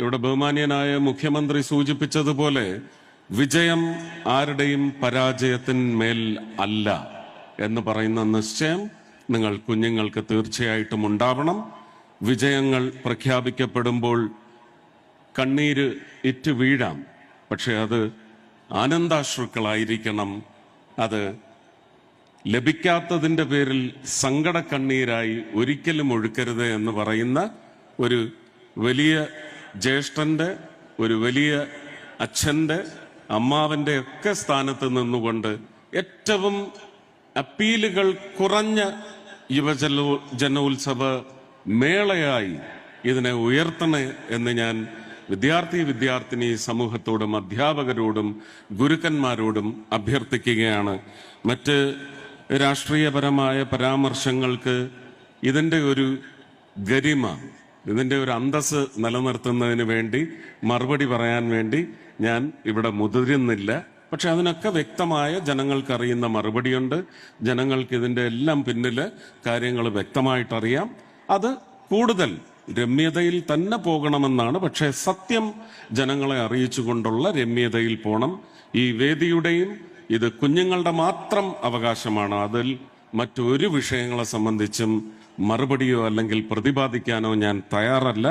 ഇവിടെ ബഹുമാന്യനായ മുഖ്യമന്ത്രി സൂചിപ്പിച്ചതുപോലെ വിജയം ആരുടെയും പരാജയത്തിന്മേൽ അല്ല എന്ന് പറയുന്ന നിശ്ചയം നിങ്ങൾ കുഞ്ഞുങ്ങൾക്ക് തീർച്ചയായിട്ടും ഉണ്ടാവണം. വിജയങ്ങൾ പ്രഖ്യാപിക്കപ്പെടുമ്പോൾ കണ്ണീര് ഇറ്റ് വീഴാം, പക്ഷെ അത് ആനന്ദാശ്രുക്കളായിരിക്കണം. അത് ലഭിക്കാത്തതിൻ്റെ പേരിൽ സങ്കട കണ്ണീരായി ഒരിക്കലും ഒഴുക്കരുത് എന്ന് പറയുന്ന ഒരു വലിയ ജ്യേഷ്ഠന്റെ, ഒരു വലിയ അച്ഛന്റെ, അമ്മാവന്റെ ഒക്കെ സ്ഥാനത്ത് നിന്നുകൊണ്ട് ഏറ്റവും അപ്പീലുകൾ കുറഞ്ഞ യുവജനോത്സവ മേളയായി ഇതിനെ ഉയർത്തണേ എന്ന് ഞാൻ വിദ്യാർത്ഥിനി സമൂഹത്തോടും അധ്യാപകരോടും ഗുരുക്കന്മാരോടും അഭ്യർത്ഥിക്കുകയാണ്. മറ്റ് രാഷ്ട്രീയപരമായ പരാമർശങ്ങൾക്ക് ഇതിൻ്റെ ഒരു ഗരിമ, ഇതിൻ്റെ ഒരു അന്തസ്സ് നിലനിർത്തുന്നതിന് വേണ്ടി മറുപടി പറയാൻ വേണ്ടി ഞാൻ ഇവിടെ മുതിരുന്നില്ല. പക്ഷെ അതിനൊക്കെ വ്യക്തമായ ജനങ്ങൾക്കറിയുന്ന മറുപടിയുണ്ട്. ജനങ്ങൾക്ക് ഇതിൻ്റെ എല്ലാം പിന്നില് കാര്യങ്ങൾ വ്യക്തമായിട്ടറിയാം. അത് കൂടുതൽ രമ്യതയിൽ തന്നെ പോകണമെന്നാണ്. പക്ഷേ സത്യം ജനങ്ങളെ അറിയിച്ചുകൊണ്ടുള്ള രമ്യതയിൽ പോണം. ഈ വേദിയുടെയും ഇത് കുഞ്ഞുങ്ങളുടെ മാത്രം അവകാശമാണ്. അതിൽ മറ്റൊരു വിഷയങ്ങളെ സംബന്ധിച്ചും മറുപടിയോ അല്ലെങ്കിൽ പ്രതിപാദിക്കാനോ ഞാൻ തയ്യാറല്ല.